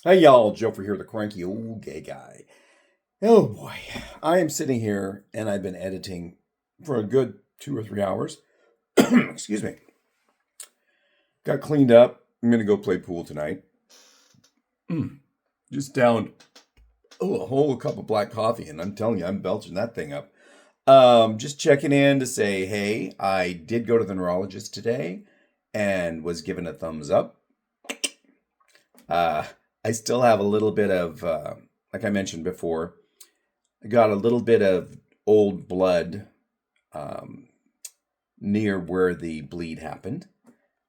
Hey y'all, Joefer here, the Cranky Old Gay Guy. Oh boy, I am sitting here and I've been editing for a good 2 or 3 hours. Excuse me. Got cleaned up. I'm gonna go play pool tonight. Just downed a whole cup of black coffee, and I'm telling you, I'm belching that thing up. Just checking in to say, hey, I did go to the neurologist today and was given a thumbs up. Uh, I still have a little bit of, like I mentioned before, I got a little bit of old blood um, near where the bleed happened,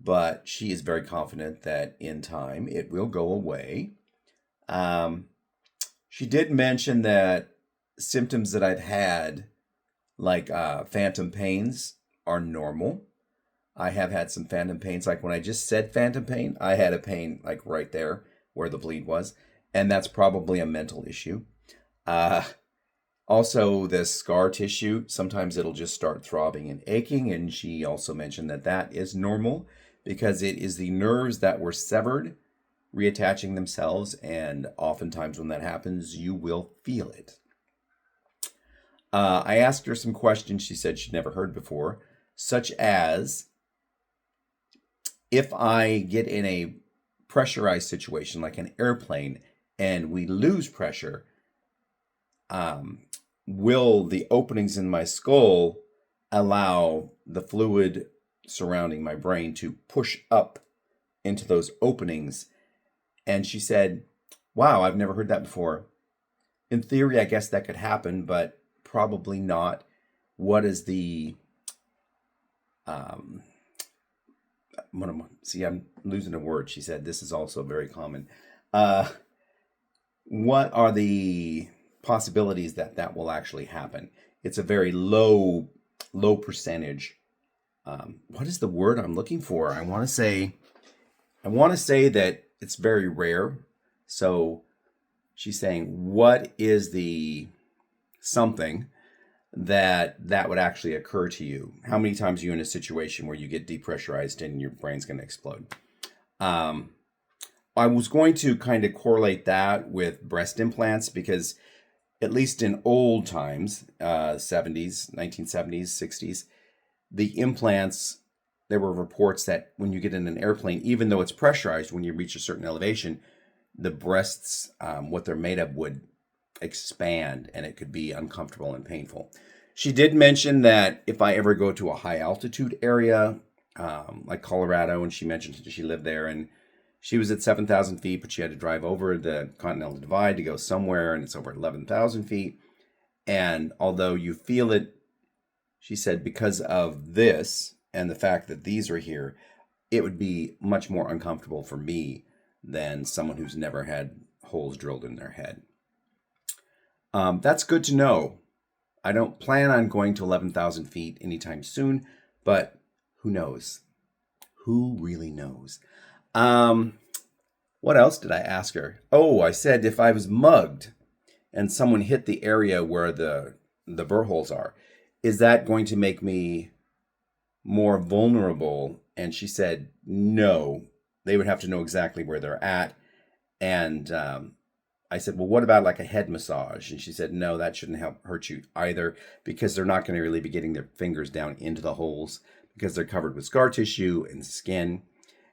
but she is very confident that in time it will go away. Um, she did mention that symptoms that I've had, like phantom pains, are normal. I have had some phantom pains. Like when I just said phantom pain, I had a pain like right there where the bleed was, and that's probably a mental issue. Uh, Also, the scar tissue, sometimes it'll just start throbbing and aching, and she also mentioned that that is normal because it is the nerves that were severed reattaching themselves, and oftentimes when that happens, you will feel it. I asked her some questions she said she'd never heard before, such as if I get in a pressurized situation like an airplane and we lose pressure, um, will the openings in my skull allow the fluid surrounding my brain to push up into those openings? And she said, wow, I've never heard that before. In theory, I guess that could happen, but probably not. What is the um see, I'm losing a word. She said this is also very common. uh what are the possibilities that that will actually happen? It's a very low percentage. What is the word I'm looking for? I want to say that it's very rare. So she's saying, what is the something that would actually occur to you? How many times are you in a situation where you get depressurized and your brain's going to explode? Um, I was going to kind of correlate that with breast implants because at least in old times, 70s, 1970s, 60s, the implants, there were reports that when you get in an airplane, even though it's pressurized, when you reach a certain elevation, the breasts, what they're made of, would expand and it could be uncomfortable and painful. She did mention that if I ever go to a high altitude area, like Colorado, and she mentioned she lived there and she was at 7,000 feet, but she had to drive over the Continental Divide to go somewhere, and it's over 11,000 feet. And although you feel it, she said, because of this and the fact that these are here, it would be much more uncomfortable for me than someone who's never had holes drilled in their head. That's good to know. I don't plan on going to 11,000 feet anytime soon, but who knows? Who really knows? What else did I ask her? Oh, I said if I was mugged and someone hit the area where the burr holes are, is that going to make me more vulnerable? And she said, no, they would have to know exactly where they're at. And I said, well, what about like a head massage? And she said, no, that shouldn't help hurt you either because they're not going to really be getting their fingers down into the holes because they're covered with scar tissue and skin.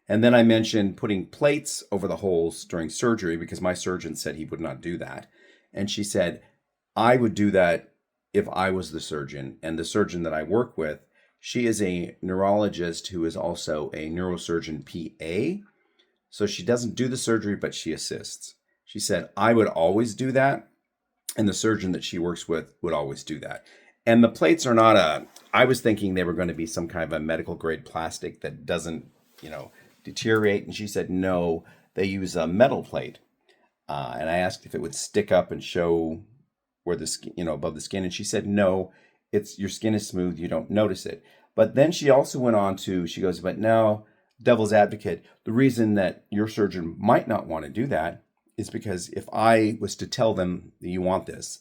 And then I mentioned putting plates over the holes during surgery because my surgeon said he would not do that. And she said, I would do that if I was the surgeon. And the surgeon that I work with, she is a neurologist who is also a neurosurgeon PA. So she doesn't do the surgery, but she assists. She said, I would always do that. And the surgeon that she works with would always do that. And the plates are not I was thinking they were going to be some kind of a medical grade plastic that doesn't, deteriorate. And she said, no, they use a metal plate. And I asked if it would stick up and show where the skin, above the skin. And she said, no, your skin is smooth. You don't notice it. But then she also went on she goes, but now, devil's advocate, the reason that your surgeon might not want to do that is because if I was to tell them that you want this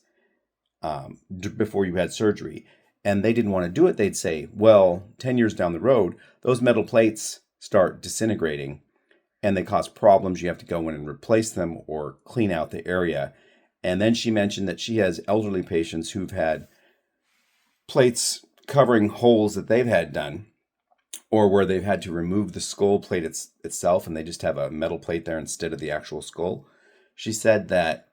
before you had surgery and they didn't want to do it, they'd say, well, 10 years down the road, those metal plates start disintegrating and they cause problems. You have to go in and replace them or clean out the area. And then she mentioned that she has elderly patients who've had plates covering holes that they've had done, or where they've had to remove the skull plate itself and they just have a metal plate there instead of the actual skull. She said that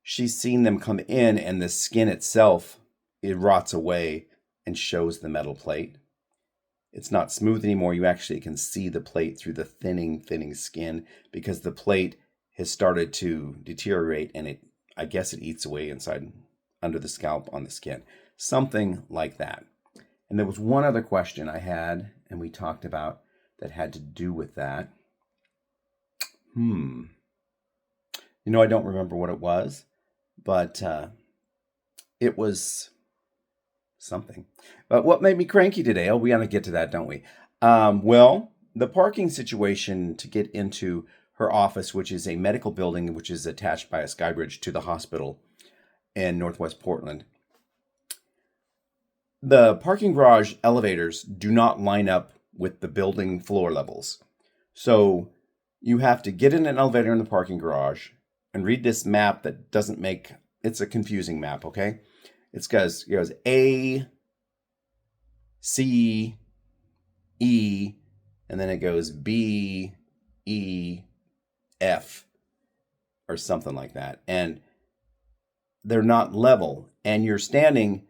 she's seen them come in and the skin itself, it rots away and shows the metal plate. It's not smooth anymore. You actually can see the plate through the thinning skin because the plate has started to deteriorate and I guess it eats away inside under the scalp on the skin. Something like that. And there was one other question I had and we talked about that had to do with that. I don't remember what it was, but it was something. But what made me cranky today? Oh, we gotta get to that, don't we? Well, the parking situation to get into her office, which is a medical building, which is attached by a sky bridge to the hospital in Northwest Portland. The parking garage elevators do not line up with the building floor levels. So you have to get in an elevator in the parking garage and read this map that doesn't make, it's a confusing map, okay? It goes A, C, E, and then it goes B, E, F, or something like that. And they're not level. And you're standing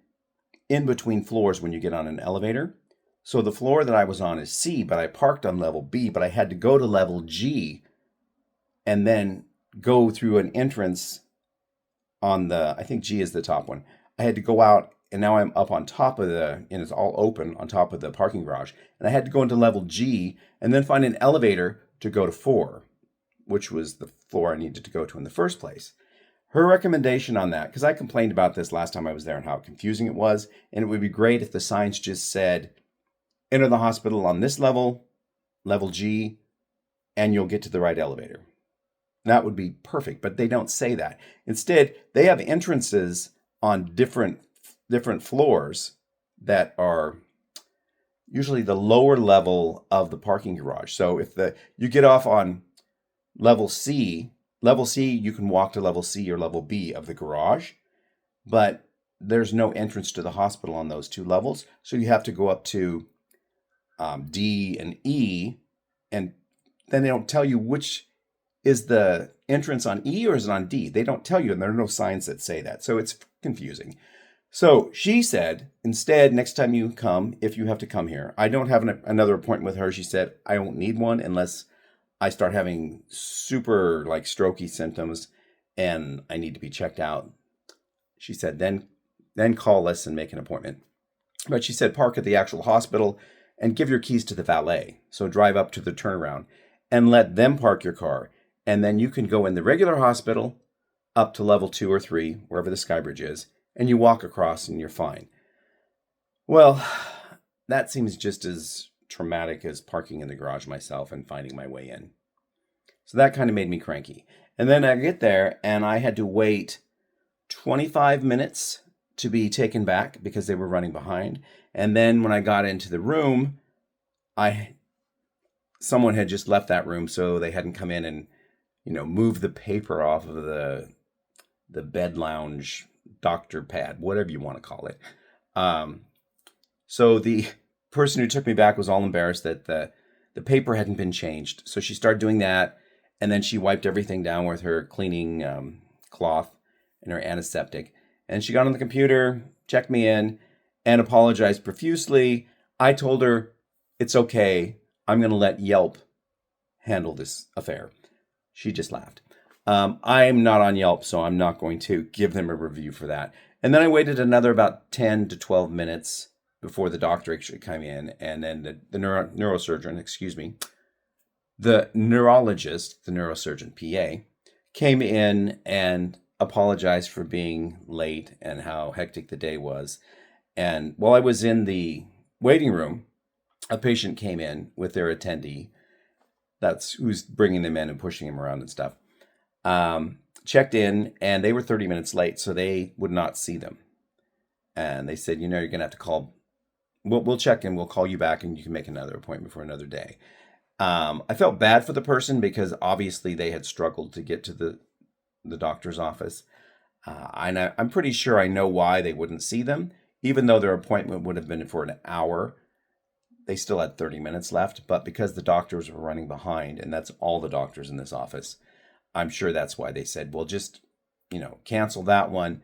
in between floors when you get on an elevator. So the floor that I was on is C, but I parked on level B, but I had to go to level G and then go through an entrance on I think G is the top one. I had to go out and now I'm up on top of and it's all open on top of the parking garage. And I had to go into level G and then find an elevator to go to 4, which was the floor I needed to go to in the first place. Her recommendation on that, because I complained about this last time I was there and how confusing it was, and it would be great if the signs just said, enter the hospital on this level, level G, and you'll get to the right elevator. That would be perfect, but they don't say that. Instead, they have entrances on different floors that are usually the lower level of the parking garage. So if you get off on level C, you can walk to level C or level B of the garage, but there's no entrance to the hospital on those two levels. So you have to go up to D and E, and then they don't tell you which is the entrance on E or is it on D. They don't tell you, and there are no signs that say that. So it's confusing. So she said, instead, next time you come, if you have to come here, I don't have another appointment with her. She said, I won't need one unless I start having super strokey symptoms and I need to be checked out. She said, then call us and make an appointment. But she said, park at the actual hospital and give your keys to the valet. So drive up to the turnaround and let them park your car. And then you can go in the regular hospital up to level 2 or 3, wherever the sky bridge is, and you walk across and you're fine. Well, that seems just as traumatic as parking in the garage myself and finding my way in. So that kind of made me cranky. And then I get there and I had to wait 25 minutes to be taken back because they were running behind. And then when I got into the room, someone had just left that room, so they hadn't come in and move the paper off of the bed lounge doctor pad, whatever you want to call it. So the person who took me back was all embarrassed that the paper hadn't been changed. So she started doing that, and then she wiped everything down with her cleaning cloth and her antiseptic. And she got on the computer, checked me in, and apologized profusely. I told her, it's okay. I'm going to let Yelp handle this affair. She just laughed. I'm not on Yelp, so I'm not going to give them a review for that. And then I waited another about 10 to 12 minutes before the doctor actually came in. And then the neurosurgeon, the neurologist, the neurosurgeon PA, came in and apologized for being late and how hectic the day was. And while I was in the waiting room, a patient came in with their attendee. That's who's bringing them in and pushing them around and stuff. Checked in, and they were 30 minutes late, so they would not see them. And they said, you're going to have to call. We'll check in. We'll call you back, and you can make another appointment for another day. I felt bad for the person because obviously they had struggled to get to the doctor's office. I'm pretty sure I know why they wouldn't see them, even though their appointment would have been for an hour. They still had 30 minutes left, but because the doctors were running behind, and that's all the doctors in this office, I'm sure that's why they said, well, just, cancel that one.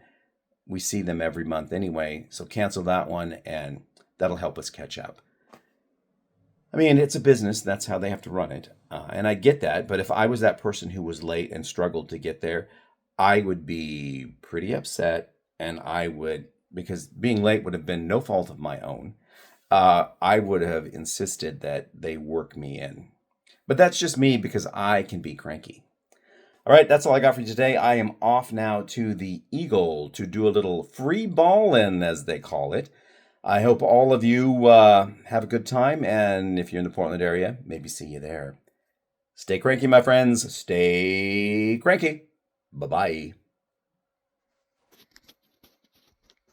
We see them every month anyway, so cancel that one, and that'll help us catch up. I mean, it's a business. That's how they have to run it. And I get that. But if I was that person who was late and struggled to get there, I would be pretty upset. And because being late would have been no fault of my own, I would have insisted that they work me in. But that's just me because I can be cranky. All right, that's all I got for you today. I am off now to the Eagle to do a little free ball-in, as they call it. I hope all of you have a good time, and if you're in the Portland area, maybe see you there. Stay cranky, my friends. Stay cranky. Bye-bye.